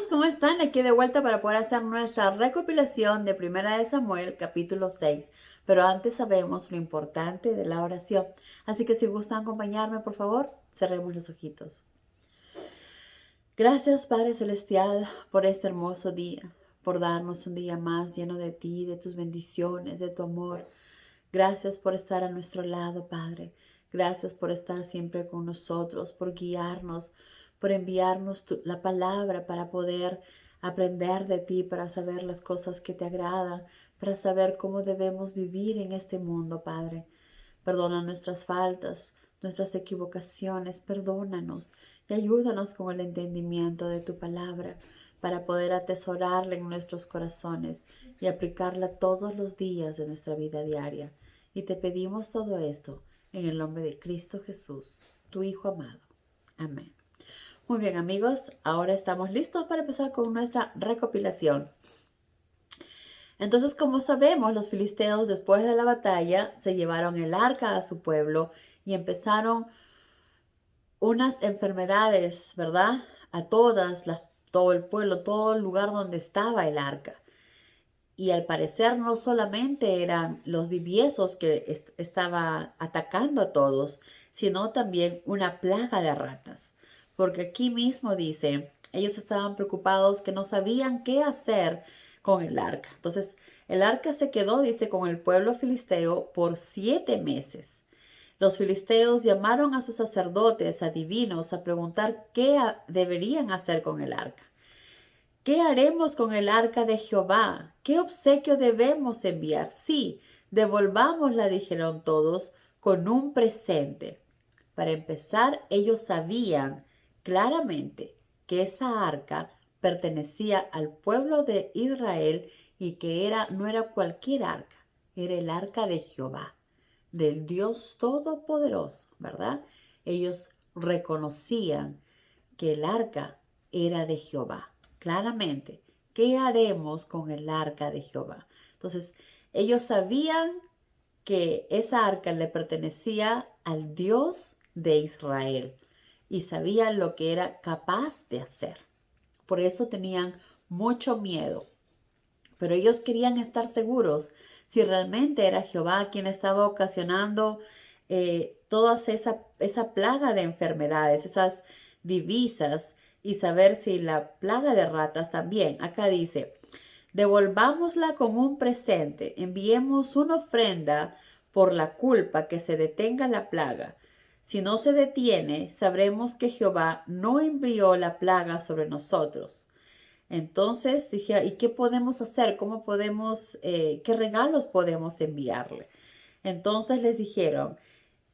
¿cómo están? Aquí de vuelta para poder hacer nuestra recopilación de Primera de Samuel, capítulo 6. Pero antes sabemos lo importante de la oración. Así que si gustan acompañarme, por favor, cerremos los ojitos. Gracias, Padre Celestial, por este hermoso día, por darnos un día más lleno de ti, de tus bendiciones, de tu amor. Gracias por estar a nuestro lado, Padre. Gracias por estar siempre con nosotros, por guiarnos, por enviarnos la palabra para poder aprender de ti, para saber las cosas que te agradan, para saber cómo debemos vivir en este mundo, Padre. Perdona nuestras faltas, nuestras equivocaciones, perdónanos y ayúdanos con el entendimiento de tu palabra para poder atesorarla en nuestros corazones y aplicarla todos los días de nuestra vida diaria. Y te pedimos todo esto en el nombre de Cristo Jesús, tu Hijo amado. Amén. Muy bien, amigos, ahora estamos listos para empezar con nuestra recopilación. Entonces, como sabemos, los filisteos después de la batalla se llevaron el arca a su pueblo y empezaron unas enfermedades, ¿verdad? A todo el pueblo, todo el lugar donde estaba el arca. Y al parecer no solamente eran los diviesos que estaba atacando a todos, sino también una plaga de ratas. Porque aquí mismo dice, ellos estaban preocupados que no sabían qué hacer con el arca. Entonces, el arca se quedó, dice, con el pueblo filisteo por 7 meses. Los filisteos llamaron a sus sacerdotes, adivinos, a preguntar qué deberían hacer con el arca. ¿Qué haremos con el arca de Jehová? ¿Qué obsequio debemos enviar? Sí, devolvámosla, dijeron todos, con un presente. Para empezar, ellos sabían claramente que esa arca pertenecía al pueblo de Israel y que no era cualquier arca, era el arca de Jehová, del Dios Todopoderoso, ¿verdad? Ellos reconocían que el arca era de Jehová. Claramente, ¿qué haremos con el arca de Jehová? Entonces, ellos sabían que esa arca le pertenecía al Dios de Israel y sabían lo que era capaz de hacer. Por eso tenían mucho miedo. Pero ellos querían estar seguros si realmente era Jehová quien estaba ocasionando toda esa plaga de enfermedades, esas divisas, y saber si la plaga de ratas también. Acá dice, devolvámosla con un presente, enviemos una ofrenda por la culpa, que se detenga la plaga. Si no se detiene, sabremos que Jehová no envió la plaga sobre nosotros. Entonces dije, ¿y qué podemos hacer? ¿Cómo podemos, qué regalos podemos enviarle? Entonces les dijeron,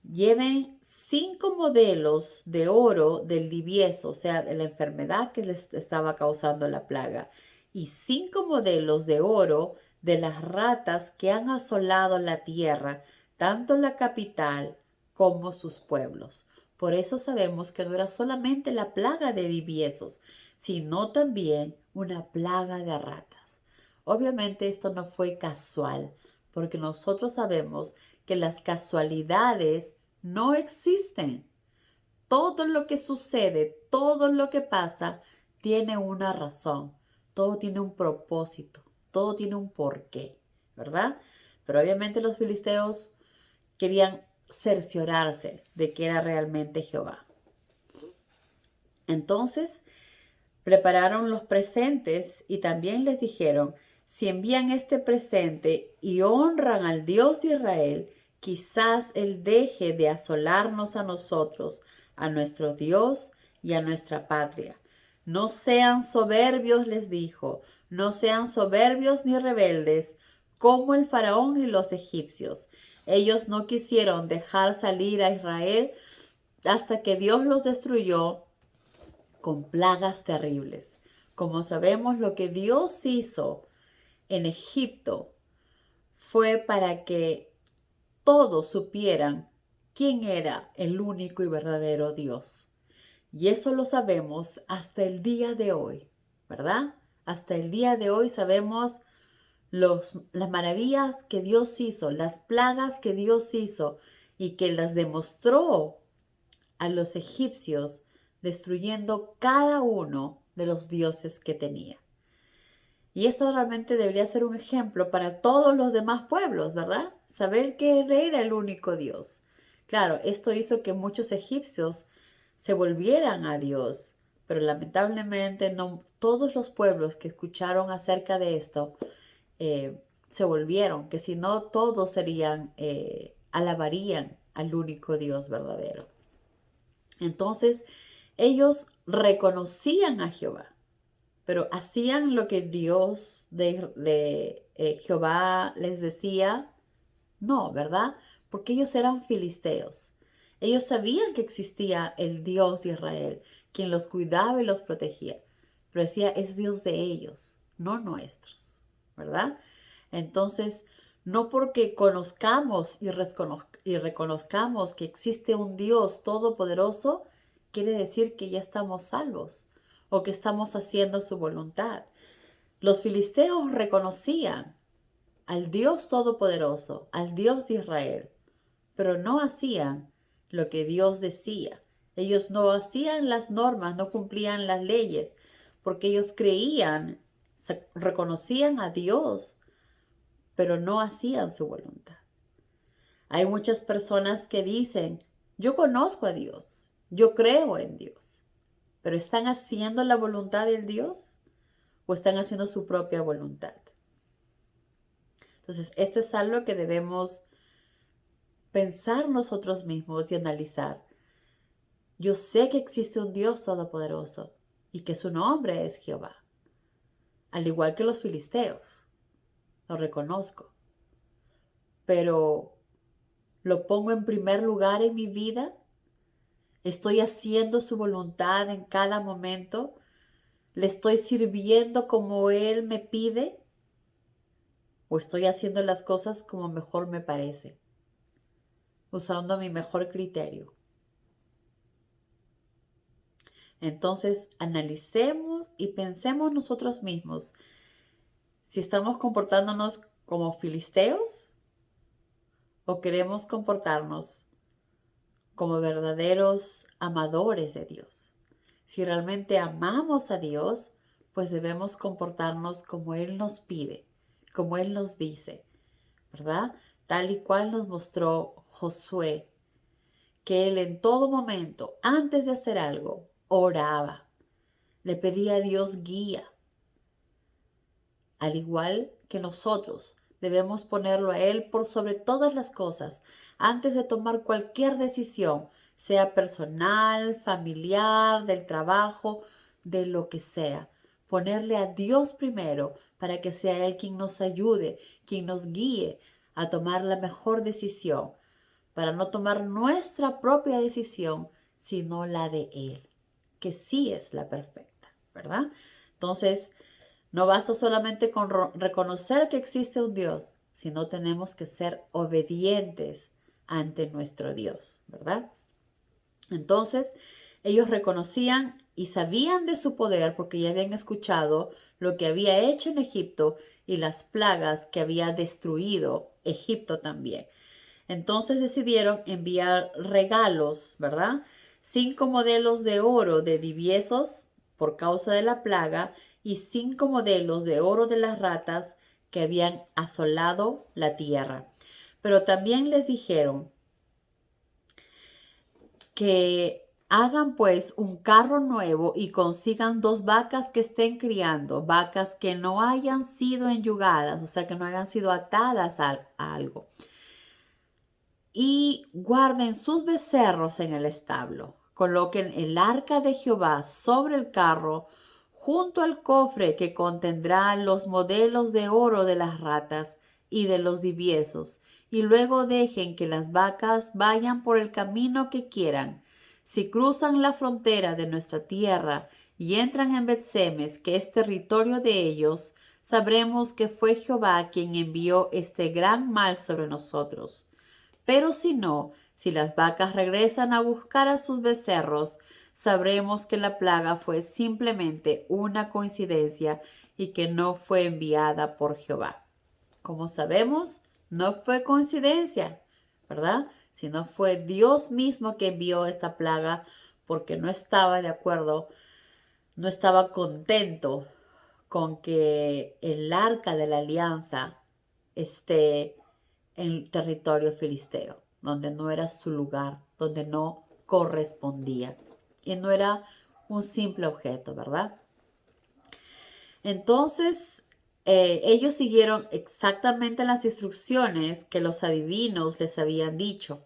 lleven 5 modelos de oro del divieso, o sea, de la enfermedad que les estaba causando la plaga, y 5 modelos de oro de las ratas que han asolado la tierra, tanto la capital como sus pueblos. Por eso sabemos que no era solamente la plaga de diviesos, sino también una plaga de ratas. Obviamente esto no fue casual, porque nosotros sabemos que las casualidades no existen. Todo lo que sucede, todo lo que pasa, tiene una razón. Todo tiene un propósito. Todo tiene un porqué, ¿verdad? Pero obviamente los filisteos querían cerciorarse de que era realmente Jehová. Entonces prepararon los presentes y también les dijeron, si envían este presente y honran al Dios de Israel, quizás Él deje de asolarnos a nosotros, a nuestro Dios y a nuestra patria. No sean soberbios, les dijo, no sean soberbios ni rebeldes, como el faraón y los egipcios. Ellos no quisieron dejar salir a Israel hasta que Dios los destruyó con plagas terribles. Como sabemos, lo que Dios hizo en Egipto fue para que todos supieran quién era el único y verdadero Dios. Y eso lo sabemos hasta el día de hoy, ¿verdad? Hasta el día de hoy sabemos las maravillas que Dios hizo, las plagas que Dios hizo y que las demostró a los egipcios, destruyendo cada uno de los dioses que tenía. Y esto realmente debería ser un ejemplo para todos los demás pueblos, ¿verdad? Saber que Él era el único Dios. Claro, esto hizo que muchos egipcios se volvieran a Dios, pero lamentablemente no todos los pueblos que escucharon acerca de esto se volvieron, que si no todos serían, alabarían al único Dios verdadero. Entonces ellos reconocían a Jehová, pero hacían lo que Dios de Jehová les decía, no, ¿verdad? Porque ellos eran filisteos. Ellos sabían que existía el Dios de Israel, quien los cuidaba y los protegía. Pero decía, es Dios de ellos, no nuestros, ¿verdad? Entonces, no porque conozcamos y reconozcamos que existe un Dios todopoderoso, quiere decir que ya estamos salvos o que estamos haciendo su voluntad. Los filisteos reconocían al Dios todopoderoso, al Dios de Israel, pero no hacían lo que Dios decía. Ellos no hacían las normas, no cumplían las leyes, porque ellos creían, reconocían a Dios, pero no hacían su voluntad. Hay muchas personas que dicen, yo conozco a Dios, yo creo en Dios, pero ¿están haciendo la voluntad del Dios o están haciendo su propia voluntad? Entonces, esto es algo que debemos pensar nosotros mismos y analizar. Yo sé que existe un Dios todopoderoso y que su nombre es Jehová, al igual que los filisteos, lo reconozco, pero ¿lo pongo en primer lugar en mi vida? ¿Estoy haciendo su voluntad en cada momento? ¿Le estoy sirviendo como Él me pide? ¿O estoy haciendo las cosas como mejor me parece, usando mi mejor criterio? Entonces, analicemos y pensemos nosotros mismos si estamos comportándonos como filisteos o queremos comportarnos como verdaderos amadores de Dios. Si realmente amamos a Dios, pues debemos comportarnos como Él nos pide, como Él nos dice, ¿verdad? Tal y cual nos mostró Josué, que él en todo momento, antes de hacer algo, oraba, le pedía a Dios guía. Al igual que nosotros, debemos ponerlo a Él por sobre todas las cosas, antes de tomar cualquier decisión, sea personal, familiar, del trabajo, de lo que sea. Ponerle a Dios primero para que sea Él quien nos ayude, quien nos guíe a tomar la mejor decisión, para no tomar nuestra propia decisión, sino la de Él, que sí es la perfecta, ¿verdad? Entonces, no basta solamente con reconocer que existe un Dios, sino tenemos que ser obedientes ante nuestro Dios, ¿verdad? Entonces, ellos reconocían y sabían de su poder porque ya habían escuchado lo que había hecho en Egipto y las plagas que había destruido Egipto también. Entonces decidieron enviar regalos, ¿verdad? 5 modelos de oro de diviesos por causa de la plaga y 5 modelos de oro de las ratas que habían asolado la tierra. Pero también les dijeron que hagan pues un carro nuevo y consigan 2 vacas que estén criando, vacas que no hayan sido enyugadas, o sea, que no hayan sido atadas a algo. Y guarden sus becerros en el establo. Coloquen el arca de Jehová sobre el carro, junto al cofre que contendrá los modelos de oro de las ratas y de los diviesos, y luego dejen que las vacas vayan por el camino que quieran. Si cruzan la frontera de nuestra tierra y entran en Bet-Semes, que es territorio de ellos, sabremos que fue Jehová quien envió este gran mal sobre nosotros. Pero si no, si las vacas regresan a buscar a sus becerros, sabremos que la plaga fue simplemente una coincidencia y que no fue enviada por Jehová. Como sabemos, no fue coincidencia, ¿verdad? Sino fue Dios mismo que envió esta plaga porque no estaba de acuerdo no estaba contento con que el arca de la alianza esté en territorio filisteo, donde no era su lugar, donde no correspondía. Y no era un simple objeto, ¿verdad? Entonces, ellos siguieron exactamente las instrucciones que los adivinos les habían dicho.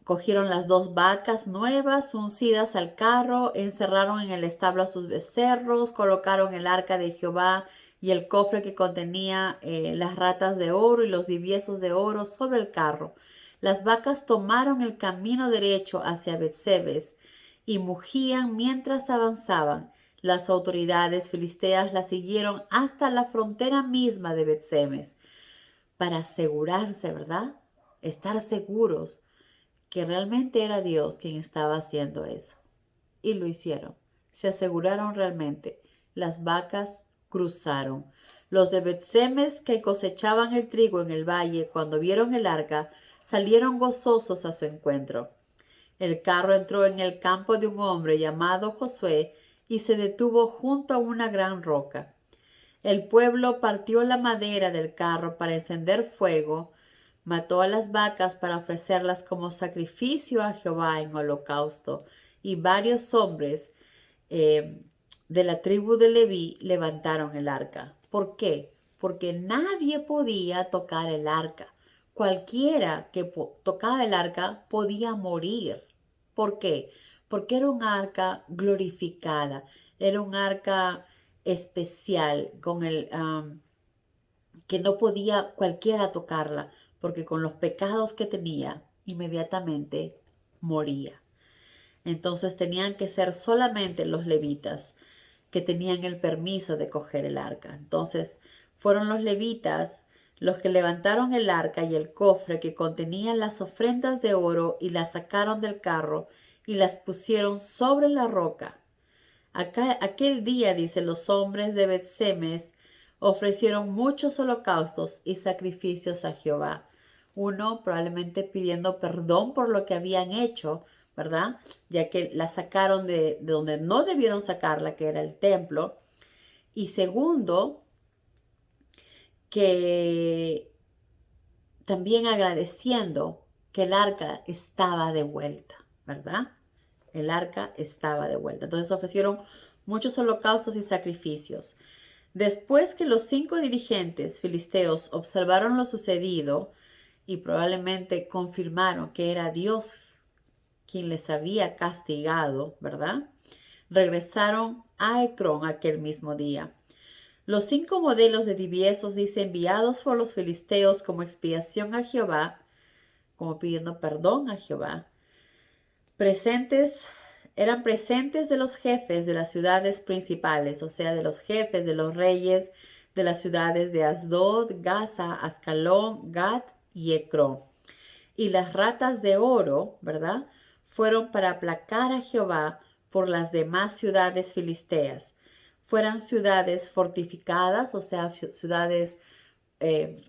Cogieron las 2 vacas nuevas, uncidas al carro, encerraron en el establo a sus becerros, colocaron el arca de Jehová y el cofre que contenía las ratas de oro y los diviezos de oro sobre el carro. Las vacas tomaron el camino derecho hacia Betsemes y mugían mientras avanzaban. Las autoridades filisteas las siguieron hasta la frontera misma de Betsemes para asegurarse, ¿verdad? Estar seguros que realmente era Dios quien estaba haciendo eso. Y lo hicieron. Se aseguraron realmente. Las vacas cruzaron. Los de Betsemes que cosechaban el trigo en el valle, cuando vieron el arca, salieron gozosos a su encuentro. El carro entró en el campo de un hombre llamado Josué y se detuvo junto a una gran roca. El pueblo partió la madera del carro para encender fuego, mató a las vacas para ofrecerlas como sacrificio a Jehová en holocausto, y varios hombres eh, de la tribu de Leví levantaron el arca. ¿Por qué? Porque nadie podía tocar el arca. Cualquiera que tocaba el arca podía morir. ¿Por qué? Porque era un arca glorificada, era un arca especial con el que no podía cualquiera tocarla, porque con los pecados que tenía, inmediatamente moría. Entonces tenían que ser solamente los levitas que tenían el permiso de coger el arca. Entonces fueron los levitas los que levantaron el arca y el cofre que contenía las ofrendas de oro y las sacaron del carro y las pusieron sobre la roca. Aquel día, dice, los hombres de Bet-Semes ofrecieron muchos holocaustos y sacrificios a Jehová. Uno, probablemente pidiendo perdón por lo que habían hecho, ¿verdad? Ya que la sacaron de donde no debieron sacarla, que era el templo. Y segundo, que también agradeciendo que el arca estaba de vuelta, ¿verdad? El arca estaba de vuelta. Entonces ofrecieron muchos holocaustos y sacrificios. Después que los 5 dirigentes filisteos observaron lo sucedido y probablemente confirmaron que era Dios quien les había castigado, ¿verdad? Regresaron a Ecrón aquel mismo día. Los 5 modelos de diviezos, dice, enviados por los filisteos como expiación a Jehová, como pidiendo perdón a Jehová, eran presentes de los jefes de las ciudades principales, o sea, de los jefes de los reyes de las ciudades de Asdod, Gaza, Ascalón, Gat y Ecrón. Y las ratas de oro, ¿verdad? Fueron para aplacar a Jehová por las demás ciudades filisteas. Fueran ciudades fortificadas, o sea, ciudades, eh,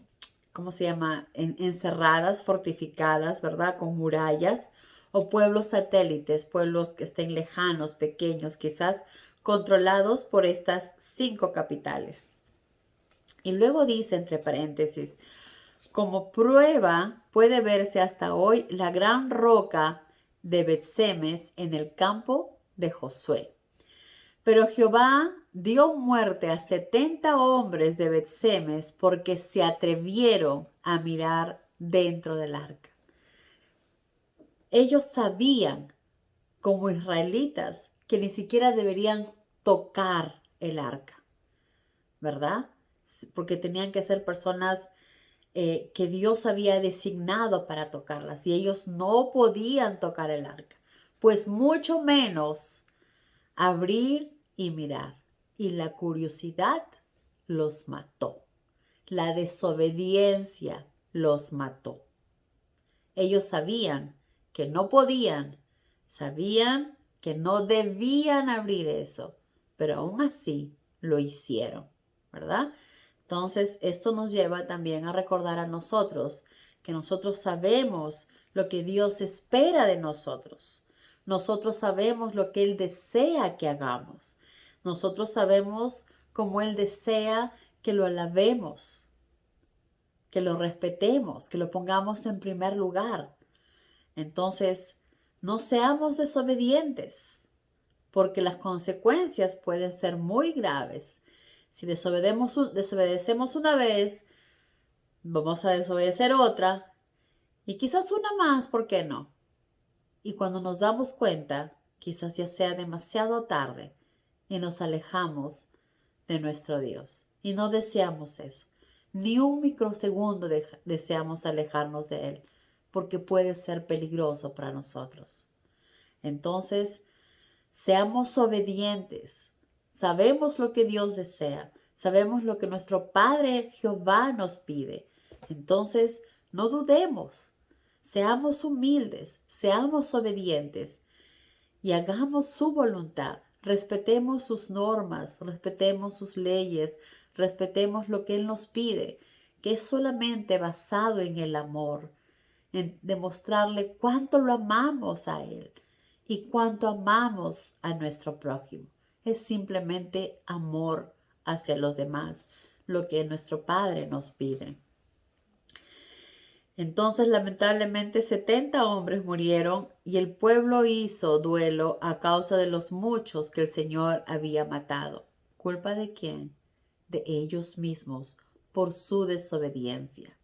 ¿cómo se llama? Encerradas, fortificadas, ¿verdad? Con murallas, o pueblos satélites, pueblos que estén lejanos, pequeños, quizás controlados por estas 5 capitales. Y luego dice, entre paréntesis, como prueba puede verse hasta hoy la gran roca de Bet-Semes en el campo de Josué. Pero Jehová dio muerte a 70 hombres de Bet-Semes porque se atrevieron a mirar dentro del arca. Ellos sabían, como israelitas, que ni siquiera deberían tocar el arca, ¿verdad? Porque tenían que ser personas que Dios había designado para tocarlas y ellos no podían tocar el arca, pues mucho menos abrir y mirar. Y la curiosidad los mató. La desobediencia los mató. Ellos sabían que no podían, sabían que no debían abrir eso, pero aún así lo hicieron, ¿verdad? Entonces, esto nos lleva también a recordar a nosotros que nosotros sabemos lo que Dios espera de nosotros. Nosotros sabemos lo que Él desea que hagamos. Nosotros sabemos cómo Él desea que lo alabemos, que lo respetemos, que lo pongamos en primer lugar. Entonces, no seamos desobedientes, porque las consecuencias pueden ser muy graves. Si desobedecemos una vez, vamos a desobedecer otra y quizás una más, ¿por qué no? Y cuando nos damos cuenta, quizás ya sea demasiado tarde y nos alejamos de nuestro Dios. Y no deseamos eso. Ni un microsegundo deseamos alejarnos de Él, porque puede ser peligroso para nosotros. Entonces, seamos obedientes. Sabemos lo que Dios desea. Sabemos lo que nuestro Padre Jehová nos pide. Entonces, no dudemos. Seamos humildes, seamos obedientes y hagamos su voluntad. Respetemos sus normas, respetemos sus leyes, respetemos lo que Él nos pide, que es solamente basado en el amor, en demostrarle cuánto lo amamos a Él y cuánto amamos a nuestro prójimo. Es simplemente amor hacia los demás, lo que nuestro Padre nos pide. Entonces, lamentablemente, 70 hombres murieron y el pueblo hizo duelo a causa de los muchos que el Señor había matado. ¿Culpa de quién? De ellos mismos, por su desobediencia.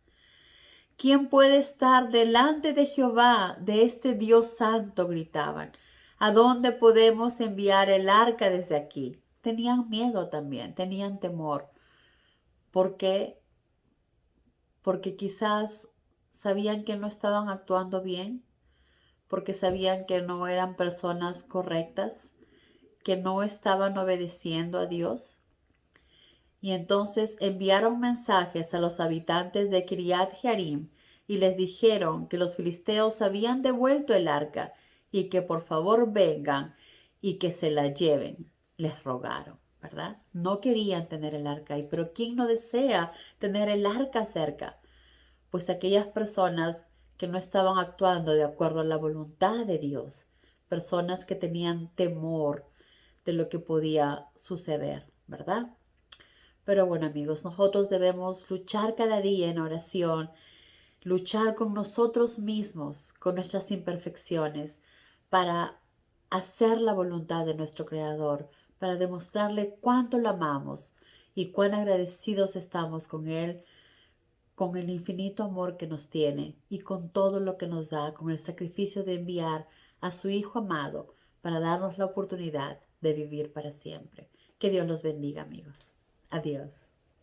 ¿Quién puede estar delante de Jehová, de este Dios santo? Gritaban. ¿A dónde podemos enviar el arca desde aquí? Tenían miedo también, tenían temor. ¿Por qué? Porque quizás sabían que no estaban actuando bien, porque sabían que no eran personas correctas, que no estaban obedeciendo a Dios. Y entonces enviaron mensajes a los habitantes de Kiriat Jearim y les dijeron que los filisteos habían devuelto el arca y que por favor vengan y que se la lleven. Les rogaron, ¿verdad? No querían tener el arca ahí, pero ¿quién no desea tener el arca cerca? Pues aquellas personas que no estaban actuando de acuerdo a la voluntad de Dios, personas que tenían temor de lo que podía suceder, ¿verdad? Pero bueno, amigos, nosotros debemos luchar cada día en oración, luchar con nosotros mismos, con nuestras imperfecciones, para hacer la voluntad de nuestro Creador, para demostrarle cuánto lo amamos y cuán agradecidos estamos con Él, con el infinito amor que nos tiene y con todo lo que nos da, con el sacrificio de enviar a su Hijo amado para darnos la oportunidad de vivir para siempre. Que Dios los bendiga, amigos. Adiós.